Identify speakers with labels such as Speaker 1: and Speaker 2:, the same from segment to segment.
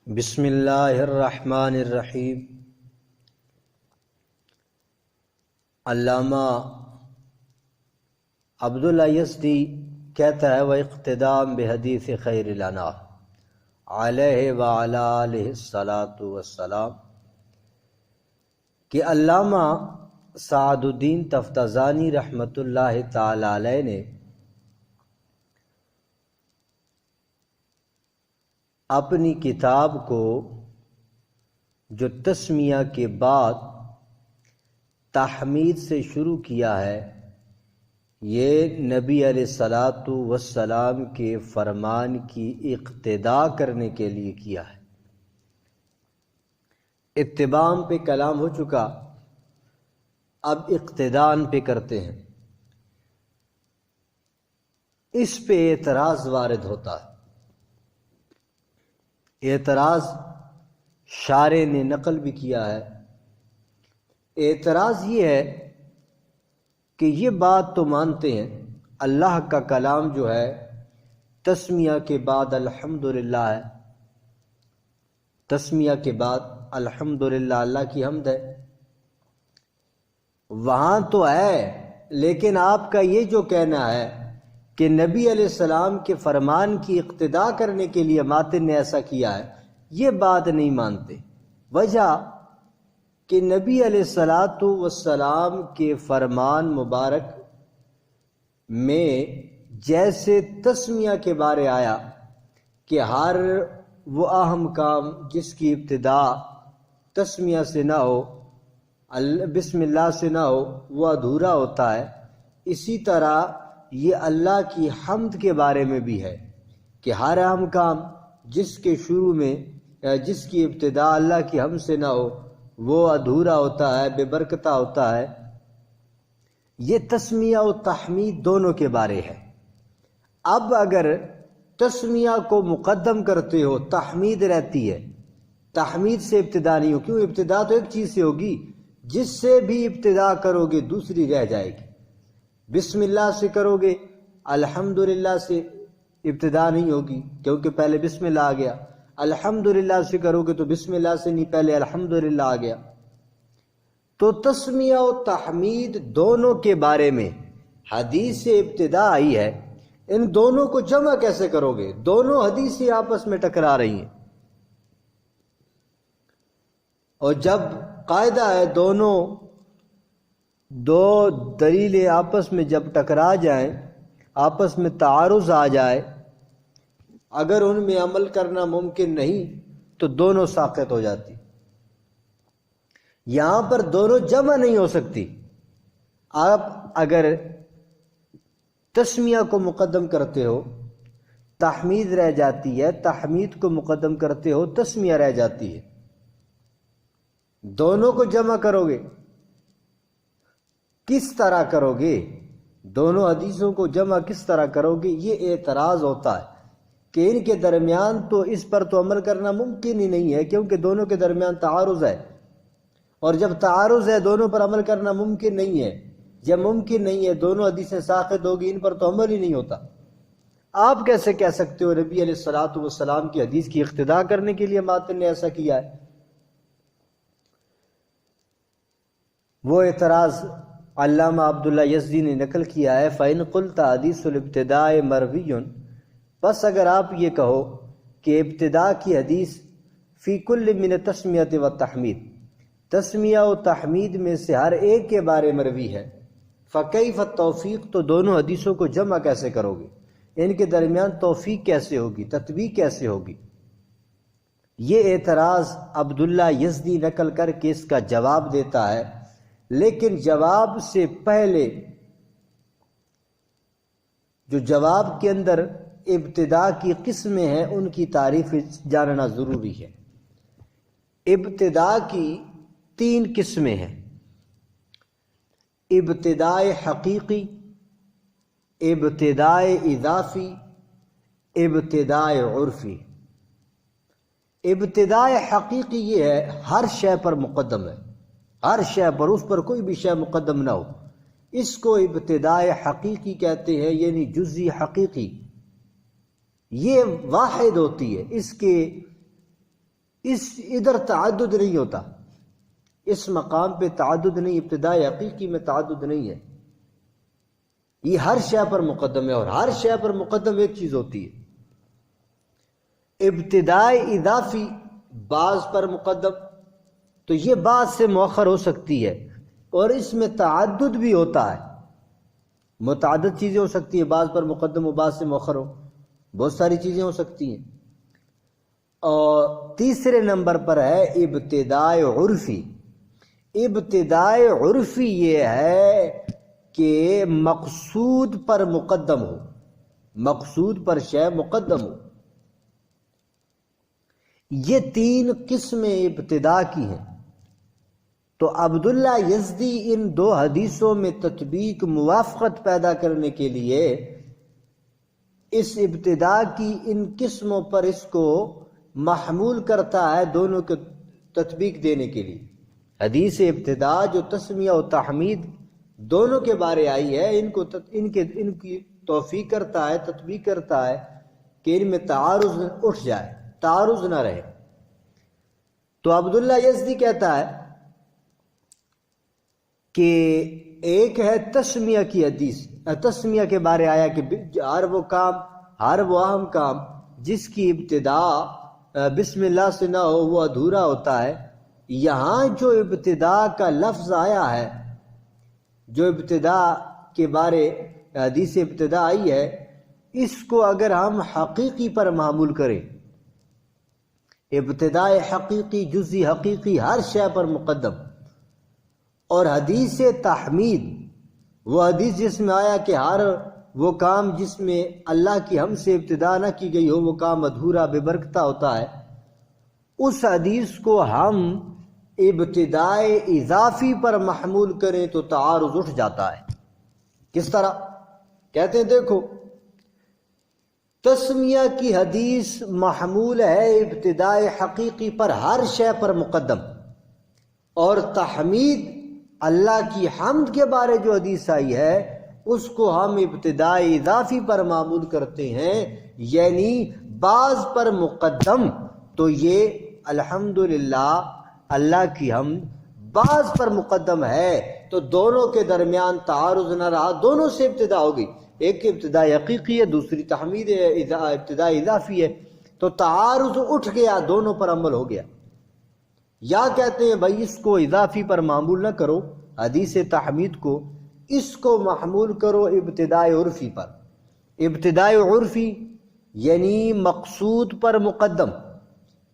Speaker 1: بسم اللہ الرحمن الرحیم۔ علامہ عبداللہ یزدی کہتا ہے وَاقْتِدَاءً بِحدیث خیر الانام علیہ وعلی آلہ الصلاۃ والسلام، کہ علامہ سعد الدین تفتزانی رحمۃ اللہ تعالی علیہ نے اپنی کتاب کو جو تسمیہ کے بعد تحمید سے شروع کیا ہے، یہ نبی علیہ الصلاۃ والسلام کے فرمان کی اقتداء کرنے کے لیے کیا ہے۔ اتباع پہ کلام ہو چکا، اب اقتداء پہ کرتے ہیں۔ اس پہ اعتراض وارد ہوتا ہے۔ اعتراض شارح نے نقل بھی کیا ہے۔ اعتراض یہ ہے کہ یہ بات تو مانتے ہیں اللہ کا کلام جو ہے تسمیہ کے بعد الحمدللہ ہے، تسمیہ کے بعد الحمدللہ اللہ کی حمد ہے، وہاں تو ہے، لیکن آپ کا یہ جو کہنا ہے کہ نبی علیہ السلام کے فرمان کی اقتداء کرنے کے لیے ماتن نے ایسا کیا ہے، یہ بات نہیں مانتے۔ وجہ کہ نبی علیہ الصلاۃ والسلام کے فرمان مبارک میں جیسے تسمیہ کے بارے آیا کہ ہر وہ اہم کام جس کی ابتدا تسمیہ سے نہ ہو، بسم اللہ سے نہ ہو، وہ ادھورا ہوتا ہے، اسی طرح یہ اللہ کی حمد کے بارے میں بھی ہے کہ ہر اہم کام جس کے شروع میں جس کی ابتدا اللہ کی حمد سے نہ ہو وہ ادھورا ہوتا ہے، بے برکتہ ہوتا ہے۔ یہ تسمیہ و تحمید دونوں کے بارے ہے۔ اب اگر تسمیہ کو مقدم کرتے ہو تحمید رہتی ہے، تحمید سے ابتدا نہیں ہو، کیوں؟ ابتدا تو ایک چیز سے ہوگی، جس سے بھی ابتدا کرو گے دوسری رہ جائے گی۔ بسم اللہ سے کرو گے الحمدللہ سے ابتدا نہیں ہوگی کیونکہ پہلے بسم اللہ آ گیا، الحمدللہ سے کرو گے تو بسم اللہ سے نہیں، پہلے الحمدللہ آ گیا۔ تو تسمیہ و تحمید دونوں کے بارے میں حدیث سے ابتدا آئی ہے، ان دونوں کو جمع کیسے کرو گے؟ دونوں حدیثیں آپس میں ٹکرا رہی ہیں، اور جب قاعدہ ہے دو دلیلیں آپس میں جب ٹکرا جائیں، آپس میں تعارض آ جائے، اگر ان میں عمل کرنا ممکن نہیں تو دونوں ساقط ہو جاتی۔ یہاں پر دونوں جمع نہیں ہو سکتی۔ آپ اگر تسمیہ کو مقدم کرتے ہو تحمید رہ جاتی ہے، تحمید کو مقدم کرتے ہو تسمیہ رہ جاتی ہے، دونوں کو جمع کرو گے کس طرح کرو گے؟ دونوں حدیثوں کو جمع کس طرح کرو گے؟ یہ اعتراض ہوتا ہے کہ ان کے درمیان تو اس پر تو عمل کرنا ممکن ہی نہیں ہے، کیونکہ دونوں کے درمیان تعارض ہے، اور جب تعارض ہے دونوں پر عمل کرنا ممکن نہیں ہے۔ جب ممکن نہیں ہے، دونوں حدیثیں ساقط ہوگی، ان پر تو عمل ہی نہیں ہوتا۔ آپ کیسے کہہ سکتے ہو نبی علیہ الصلاۃ والسلام کی حدیث کی اقتداء کرنے کے لیے ماتن نے ایسا کیا ہے؟ وہ اعتراض علامہ عبداللہ یزدی نے نقل کیا ہے فَإِنْ قُلْتَ حدیث الابتداء مروی، بس اگر آپ یہ کہو کہ ابتداء کی حدیث فی کل من تسمیۃ و تحمید، تسمیہ و تحمید میں سے ہر ایک کے بارے مروی ہے، فکیف التوفیق، تو دونوں حدیثوں کو جمع کیسے کرو گے؟ ان کے درمیان توفیق کیسے ہوگی، تطبیق کیسے ہوگی؟ یہ اعتراض عبداللہ یزدی نقل کر کے اس کا جواب دیتا ہے، لیکن جواب سے پہلے جو جواب کے اندر ابتداء کی قسمیں ہیں ان کی تعریف جاننا ضروری ہے۔ ابتداء کی 3 قسمیں ہیں: ابتداء حقیقی، ابتداء اضافی، ابتداء عرفی۔ ابتداء حقیقی یہ ہے ہر شے پر مقدم ہے، ہر شے پر، اس پر کوئی بھی شے مقدم نہ ہو، اس کو ابتداء حقیقی کہتے ہیں، یعنی جزئی حقیقی۔ یہ واحد ہوتی ہے، اس کے ادھر تعدد نہیں ہوتا، اس مقام پہ تعدد نہیں، ابتداء حقیقی میں تعدد نہیں ہے، یہ ہر شے پر مقدم ہے، اور ہر شے پر مقدم ایک چیز ہوتی ہے، ابتداء اضافی بعض پر مقدم، تو یہ بعض سے مؤخر ہو سکتی ہے، اور اس میں تعدد بھی ہوتا ہے، متعدد چیزیں ہو سکتی ہیں، بعض پر مقدم ہو بعض سے مؤخر ہو، بہت ساری چیزیں ہو سکتی ہیں۔ اور تیسرے نمبر پر ہے ابتداء عرفی۔ ابتداء عرفی یہ ہے کہ مقصود پر مقدم ہو، مقصود پر شے مقدم ہو۔ یہ تین قسمیں ابتداء کی ہیں۔ تو عبداللہ یزدی ان دو حدیثوں میں تطبیق موافقت پیدا کرنے کے لیے اس ابتداء کی ان قسموں پر اس کو محمول کرتا ہے، دونوں کو تطبیق دینے کے لیے۔ حدیث ابتداء جو تسمیہ و تحمید دونوں کے بارے آئی ہے، ان کی توفیق کرتا ہے، تطبیق کرتا ہے کہ ان میں تعارض اٹھ جائے، تعارض نہ رہے۔ تو عبداللہ یزدی کہتا ہے کہ ایک ہے تسمیہ کی حدیث، تسمیہ کے بارے آیا کہ ہر وہ کام، ہر وہ اہم کام جس کی ابتدا بسم اللہ سے نہ ہو وہ ادھورا ہوتا ہے۔ یہاں جو ابتدا کا لفظ آیا ہے، جو ابتدا کے بارے حدیث ابتدا آئی ہے، اس کو اگر ہم حقیقی پر معمول کریں، ابتداء حقیقی، جزئی حقیقی، ہر شے پر مقدم، اور حدیث تحمید وہ حدیث جس میں آیا کہ ہر وہ کام جس میں اللہ کی ہم سے ابتدا نہ کی گئی ہو وہ کام ادھورا بے برکتہ ہوتا ہے، اس حدیث کو ہم ابتداء اضافی پر محمول کریں تو تعارض اٹھ جاتا ہے۔ کس طرح؟ کہتے ہیں دیکھو، تسمیہ کی حدیث محمول ہے ابتداء حقیقی پر، ہر شے پر مقدم، اور تحمید اللہ کی حمد کے بارے جو حدیث آئی ہے اس کو ہم ابتداء اضافی پر معمول کرتے ہیں، یعنی بعض پر مقدم۔ تو یہ الحمدللہ اللہ کی حمد بعض پر مقدم ہے، تو دونوں کے درمیان تعارض نہ رہا، دونوں سے ابتدا ہو گئی، ایک ابتداء حقیقی ہے، دوسری تحمید ہے، ابتداء اضافی ہے، تو تعارض اٹھ گیا، دونوں پر عمل ہو گیا۔ یا کہتے ہیں بھائی اس کو اضافی پر معمول نہ کرو، حدیث تحمید کو، اس کو محمول کرو ابتداء عرفی پر۔ ابتداء عرفی یعنی مقصود پر مقدم۔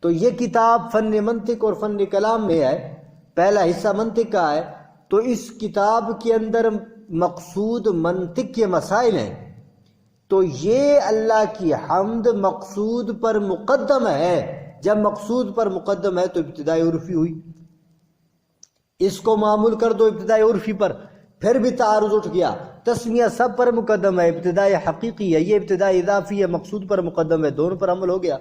Speaker 1: تو یہ کتاب فن منطق اور فن کلام میں ہے، پہلا حصہ منطق کا ہے، تو اس کتاب کے اندر مقصود منطق کے مسائل ہیں، تو یہ اللہ کی حمد مقصود پر مقدم ہے۔ جب مقصود پر مقدم ہے تو ابتداء عرفی ہوئی، اس کو معمول کر دو ابتداء عرفی پر، پھر بھی تعارض اٹھ گیا۔ تسمیہ سب پر مقدم ہے، ابتداء حقیقی ہے، یہ ابتداء اضافی ہے، مقصود پر مقدم ہے، دونوں پر عمل ہو گیا،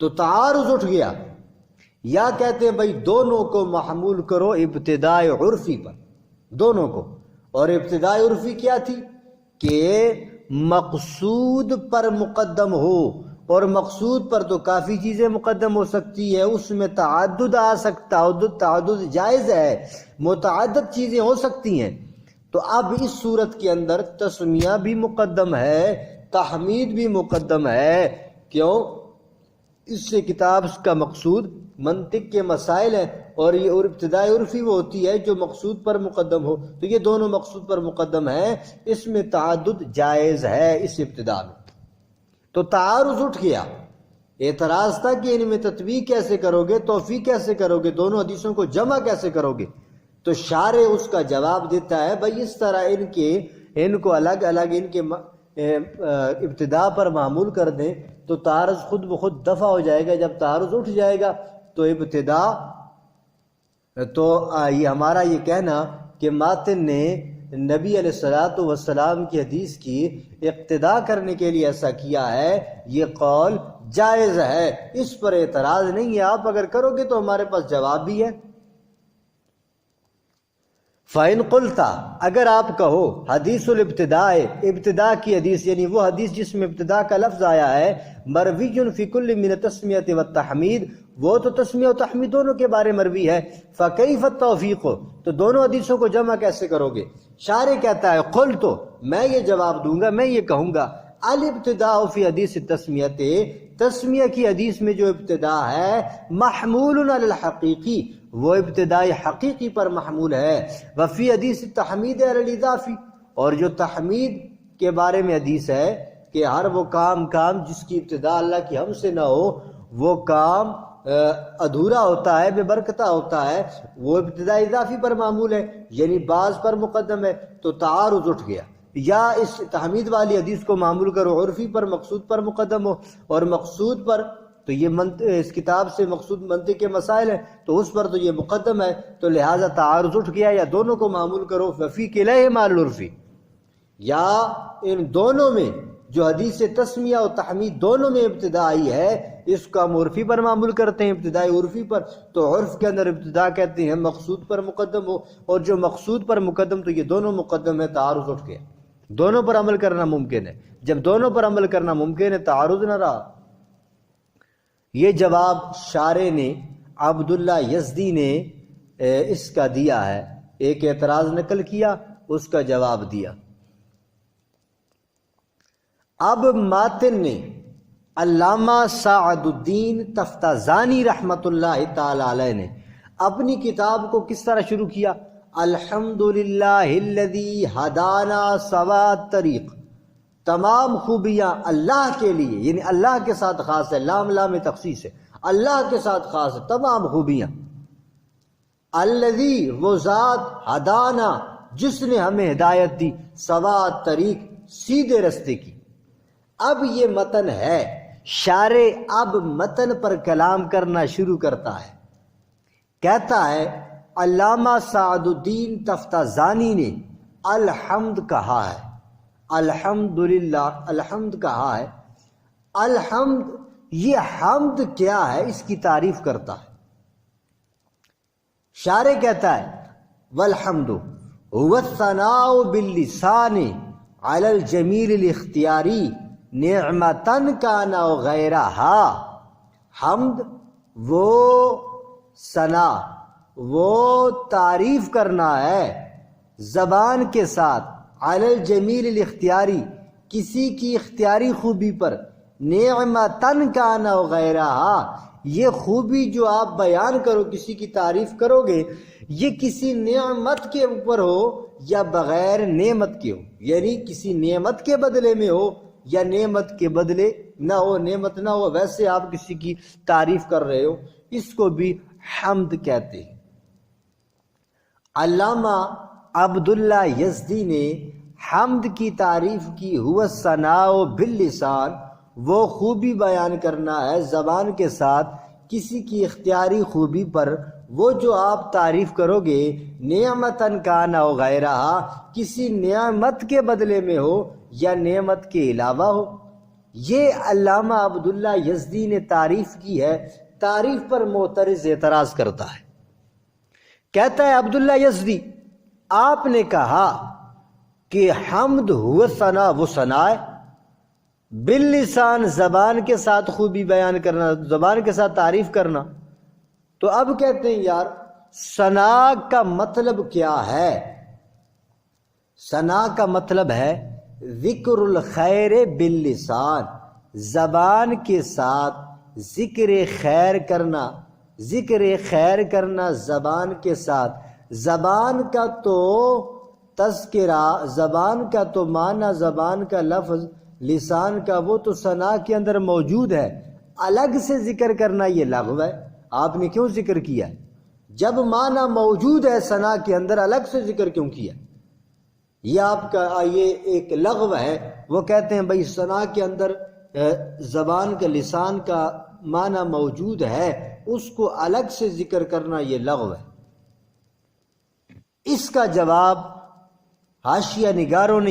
Speaker 1: تو تعارض اٹھ گیا۔ یا کہتے ہیں بھائی دونوں کو محمول کرو ابتداء عرفی پر، دونوں کو۔ اور ابتداء عرفی کیا تھی؟ کہ مقصود پر مقدم ہو، اور مقصود پر تو کافی چیزیں مقدم ہو سکتی ہے، اس میں تعدد آ سکتا، تعدد جائز ہے، متعدد چیزیں ہو سکتی ہیں۔ تو اب اس صورت کے اندر تسمیہ بھی مقدم ہے، تحمید بھی مقدم ہے، کیوں؟ اس سے کتاب کا مقصود منطق کے مسائل ہیں، اور یہ اور ابتداء عرفی وہ ہوتی ہے جو مقصود پر مقدم ہو، تو یہ دونوں مقصود پر مقدم ہیں، اس میں تعدد جائز ہے اس ابتداء میں۔ تو تعارض اٹھ گیا، اعتراض تھا کہ ان میں تطبیق کیسے کرو گے، توفیق کیسے کرو گے، دونوں حدیثوں کو جمع کیسے کرو گے؟ تو شارح اس کا جواب دیتا ہے بھائی اس طرح ان کو الگ الگ ان کے ابتداء پر معمول کر دیں تو تعارض خود بخود دفع ہو جائے گا۔ جب تعارض اٹھ جائے گا تو ابتداء، تو یہ ہمارا یہ کہنا کہ ماتن نے نبی علیہ الصلوۃ والسلام کی حدیث کی اقتداء کرنے کے لیے ایسا کیا ہے، یہ قول جائز ہے، اس پر اعتراض نہیں ہے، آپ اگر کرو گے تو ہمارے پاس جواب بھی ہے۔ فَإِن قُلْتَ اگر آپ کہو حدیث الابتداء ابتداء کی حدیث یعنی وہ حدیث جس میں ابتداء کا لفظ آیا ہے مروی فی کل من التسمیۃ والتحمید وہ تو تسمیہ و تحمید دونوں کے بارے مروی ہے فکیف التوفیق تو دونوں حدیثوں کو جمع کیسے کرو گے؟ شارح کہتا ہے قل تو میں یہ جواب دوں گا میں یہ کہوں گا الابتداء فی حدیث التسمیۃ تسمیہ کی حدیث میں جو ابتداء ہے محمول علی الحقیقی وہ ابتدائی حقیقی پر محمول ہے وفی حدیث التحمید علی الاضافی اور جو تحمید کے بارے میں حدیث ہے کہ ہر وہ کام جس کی ابتداء اللہ کی ہم سے نہ ہو وہ کام ادھورا ہوتا ہے بے برکتہ ہوتا ہے وہ ابتدائی اضافی پر معمول ہے یعنی بعض پر مقدم ہے تو تعارض اٹھ گیا یا اس تحمید والی حدیث کو معمول کرو عرفی پر مقصود پر مقدم ہو اور مقصود پر تو یہ اس کتاب سے مقصود منطق کے مسائل ہیں تو اس پر تو یہ مقدم ہے تو لہٰذا تعارض اٹھ گیا یا دونوں کو معمول کرو ففی کلیہما العرفی یا ان دونوں میں جو حدیث تسمیہ و تحمید دونوں میں ابتدا آئی ہے اس کو ہم عرفی پر معمول کرتے ہیں ابتدائی عرفی پر تو عرف کے اندر ابتدا کہتے ہیں مقصود پر مقدم ہو اور جو مقصود پر مقدم تو یہ دونوں مقدم ہے تعارض اٹھ گیا دونوں پر عمل کرنا ممکن ہے جب دونوں پر عمل کرنا ممکن ہے تعارض نہ رہا یہ جواب شارح نے عبداللہ یزدی نے اس کا دیا ہے ایک اعتراض نقل کیا اس کا جواب دیا اب ماتن نے علامہ سعد الدین تفتازانی رحمت اللہ تعالی علیہ نے اپنی کتاب کو کس طرح شروع کیا الحمدللہ الذی ہدانا سوا الطریق تمام خوبیاں اللہ کے لیے یعنی اللہ کے ساتھ خاص ہے لام لام تخصیص ہے اللہ کے ساتھ خاص ہے تمام خوبیاں الذی وہ ذات ہدانا جس نے ہمیں ہدایت دی سوا الطریق سیدھے رستے کی اب یہ متن ہے شارح اب متن پر کلام کرنا شروع کرتا ہے کہتا ہے علامہ سعد الدین تفتازانی نے الحمد کہا ہے الحمدللہ الحمد کہا ہے الحمد یہ حمد کیا ہے اس کی تعریف کرتا ہے شارح کہتا ہے والحمد هو الثناء باللسان علی الجمیل الاختیاری نعمتن کانا غیرہا حمد وہ ثنا وہ تعریف کرنا ہے زبان کے ساتھ علی الجمیل الاختیاری کسی کی اختیاری خوبی پر نعمتن کانا غیرہا یہ خوبی جو آپ بیان کرو کسی کی تعریف کرو گے یہ کسی نعمت کے اوپر ہو یا بغیر نعمت کے ہو یعنی کسی نعمت کے بدلے میں ہو یا نعمت کے بدلے نہ ہو نعمت نہ ہو ویسے آپ کسی کی تعریف کر رہے ہو اس کو بھی حمد کہتے ہیں علامہ عبداللہ یزدی نے حمد کی تعریف کی هو الثناء باللسان وہ خوبی بیان کرنا ہے زبان کے ساتھ کسی کی اختیاری خوبی پر وہ جو آپ تعریف کرو گے نعمتن کانا غیرہا کسی نعمت کے بدلے میں ہو یا نعمت کے علاوہ ہو یہ علامہ عبداللہ یزدی نے تعریف کی ہے تعریف پر معترض اعتراض کرتا ہے کہتا ہے عبداللہ یزدی آپ نے کہا کہ حمد ہوا ثنا وہ ثنا ہے باللسان زبان کے ساتھ خوبی بیان کرنا زبان کے ساتھ تعریف کرنا تو اب کہتے ہیں یار ثنا کا مطلب کیا ہے ثنا کا مطلب ہے ذکر الخیر باللسان زبان کے ساتھ ذکر خیر کرنا زبان کے ساتھ زبان کا تو تذکرہ زبان کا تو معنی زبان کا لفظ لسان کا وہ تو ثنا کے اندر موجود ہے الگ سے ذکر کرنا یہ لغو ہے آپ نے کیوں ذکر کیا جب معنی موجود ہے ثنا کے اندر الگ سے ذکر کیوں کیا یہ آپ کا یہ ایک لغو ہے وہ کہتے ہیں بھائی ثنا کے اندر زبان کا لسان کا معنی موجود ہے اس کو الگ سے ذکر کرنا یہ لغو ہے اس کا جواب حاشیہ نگاروں نے